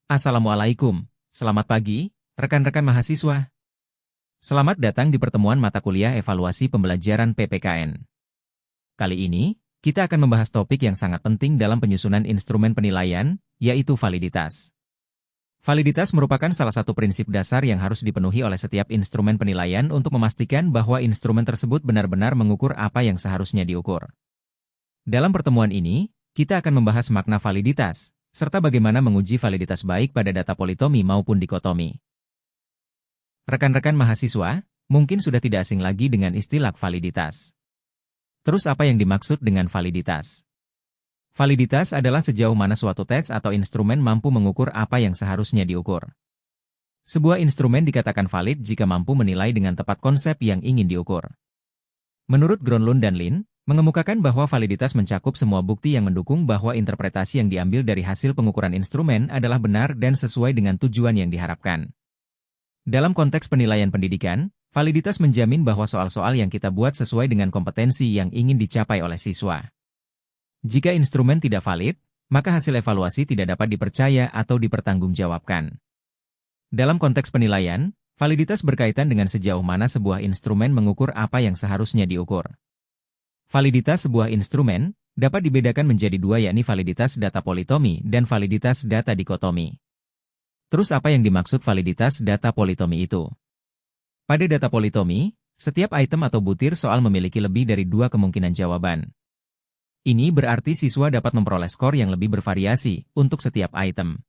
Assalamualaikum, selamat pagi, rekan-rekan mahasiswa. Selamat datang di pertemuan mata kuliah evaluasi pembelajaran PPKN. Kali ini, kita akan membahas topik yang sangat penting dalam penyusunan instrumen penilaian, yaitu validitas. Validitas merupakan salah satu prinsip dasar yang harus dipenuhi oleh setiap instrumen penilaian untuk memastikan bahwa instrumen tersebut benar-benar mengukur apa yang seharusnya diukur. Dalam pertemuan ini, kita akan membahas makna validitas, serta bagaimana menguji validitas baik pada data politomi maupun dikotomi. Rekan-rekan mahasiswa, mungkin sudah tidak asing lagi dengan istilah validitas. Terus apa yang dimaksud dengan validitas? Validitas adalah sejauh mana suatu tes atau instrumen mampu mengukur apa yang seharusnya diukur. Sebuah instrumen dikatakan valid jika mampu menilai dengan tepat konsep yang ingin diukur. Menurut Gronlund dan Lin, mengemukakan bahwa validitas mencakup semua bukti yang mendukung bahwa interpretasi yang diambil dari hasil pengukuran instrumen adalah benar dan sesuai dengan tujuan yang diharapkan. Dalam konteks penilaian pendidikan, validitas menjamin bahwa soal-soal yang kita buat sesuai dengan kompetensi yang ingin dicapai oleh siswa. Jika instrumen tidak valid, maka hasil evaluasi tidak dapat dipercaya atau dipertanggungjawabkan. Dalam konteks penilaian, validitas berkaitan dengan sejauh mana sebuah instrumen mengukur apa yang seharusnya diukur. Validitas sebuah instrumen dapat dibedakan menjadi dua, yakni validitas data politomi dan validitas data dikotomi. Terus apa yang dimaksud validitas data politomi itu? Pada data politomi, setiap item atau butir soal memiliki lebih dari dua kemungkinan jawaban. Ini berarti siswa dapat memperoleh skor yang lebih bervariasi untuk setiap item.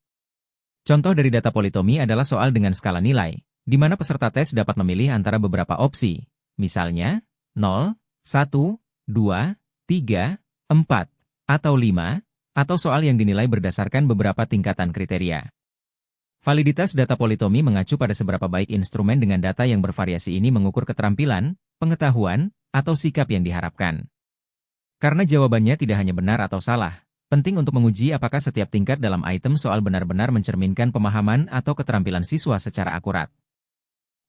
Contoh dari data politomi adalah soal dengan skala nilai, di mana peserta tes dapat memilih antara beberapa opsi, misalnya 0, 1, 2, 3, 4, atau 5, atau soal yang dinilai berdasarkan beberapa tingkatan kriteria. Validitas data politomi mengacu pada seberapa baik instrumen dengan data yang bervariasi ini mengukur keterampilan, pengetahuan, atau sikap yang diharapkan. Karena jawabannya tidak hanya benar atau salah, penting untuk menguji apakah setiap tingkat dalam item soal benar-benar mencerminkan pemahaman atau keterampilan siswa secara akurat.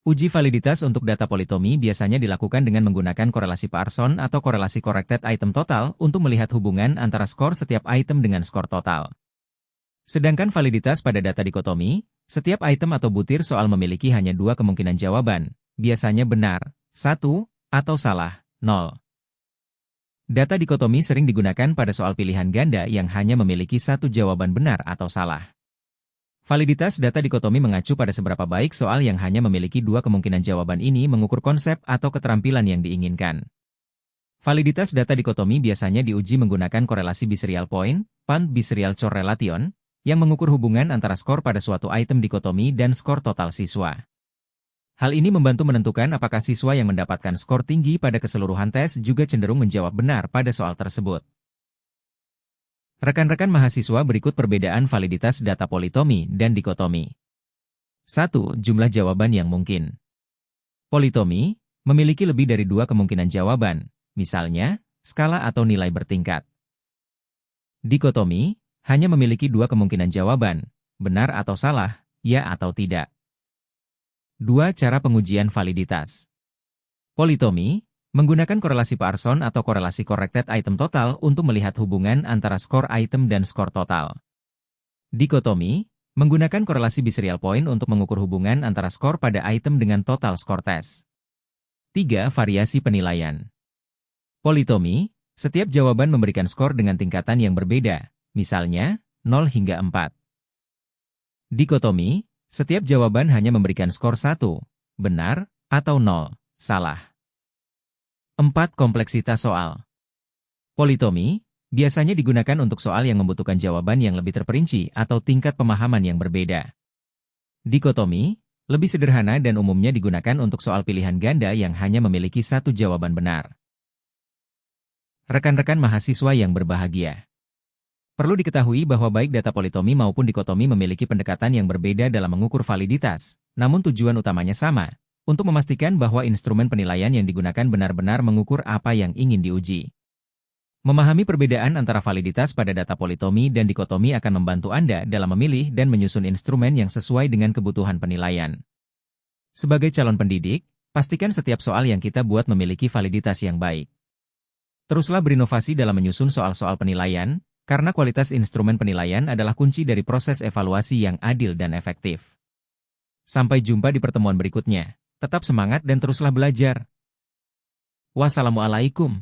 Uji validitas untuk data politomi biasanya dilakukan dengan menggunakan korelasi Pearson atau korelasi corrected item total untuk melihat hubungan antara skor setiap item dengan skor total. Sedangkan validitas pada data dikotomi, setiap item atau butir soal memiliki hanya dua kemungkinan jawaban, biasanya benar, 1, atau salah, 0. Data dikotomi sering digunakan pada soal pilihan ganda yang hanya memiliki satu jawaban benar atau salah. Validitas data dikotomi mengacu pada seberapa baik soal yang hanya memiliki dua kemungkinan jawaban ini mengukur konsep atau keterampilan yang diinginkan. Validitas data dikotomi biasanya diuji menggunakan korelasi biserial point, PAN biserial correlation, yang mengukur hubungan antara skor pada suatu item dikotomi dan skor total siswa. Hal ini membantu menentukan apakah siswa yang mendapatkan skor tinggi pada keseluruhan tes juga cenderung menjawab benar pada soal tersebut. Rekan-rekan mahasiswa, berikut perbedaan validitas data politomi dan dikotomi. 1. Jumlah jawaban yang mungkin. Politomi memiliki lebih dari dua kemungkinan jawaban, misalnya, skala atau nilai bertingkat. Dikotomi hanya memiliki dua kemungkinan jawaban, benar atau salah, ya atau tidak. 2. Cara pengujian validitas. Politomi menggunakan korelasi Pearson atau korelasi corrected item total untuk melihat hubungan antara skor item dan skor total. Dikotomi menggunakan korelasi biserial point untuk mengukur hubungan antara skor pada item dengan total skor tes. 3. Variasi penilaian. Politomi, setiap jawaban memberikan skor dengan tingkatan yang berbeda, misalnya 0 hingga 4. Dikotomi, setiap jawaban hanya memberikan skor 1, benar, atau 0, salah. 4. Kompleksitas soal. Politomi biasanya digunakan untuk soal yang membutuhkan jawaban yang lebih terperinci atau tingkat pemahaman yang berbeda. Dikotomi lebih sederhana dan umumnya digunakan untuk soal pilihan ganda yang hanya memiliki satu jawaban benar. Rekan-rekan mahasiswa yang berbahagia, perlu diketahui bahwa baik data politomi maupun dikotomi memiliki pendekatan yang berbeda dalam mengukur validitas, namun tujuan utamanya sama, untuk memastikan bahwa instrumen penilaian yang digunakan benar-benar mengukur apa yang ingin diuji. Memahami perbedaan antara validitas pada data politomi dan dikotomi akan membantu Anda dalam memilih dan menyusun instrumen yang sesuai dengan kebutuhan penilaian. Sebagai calon pendidik, pastikan setiap soal yang kita buat memiliki validitas yang baik. Teruslah berinovasi dalam menyusun soal-soal penilaian, Karena kualitas instrumen penilaian adalah kunci dari proses evaluasi yang adil dan efektif. Sampai jumpa di pertemuan berikutnya. Tetap semangat dan teruslah belajar. Wassalamualaikum.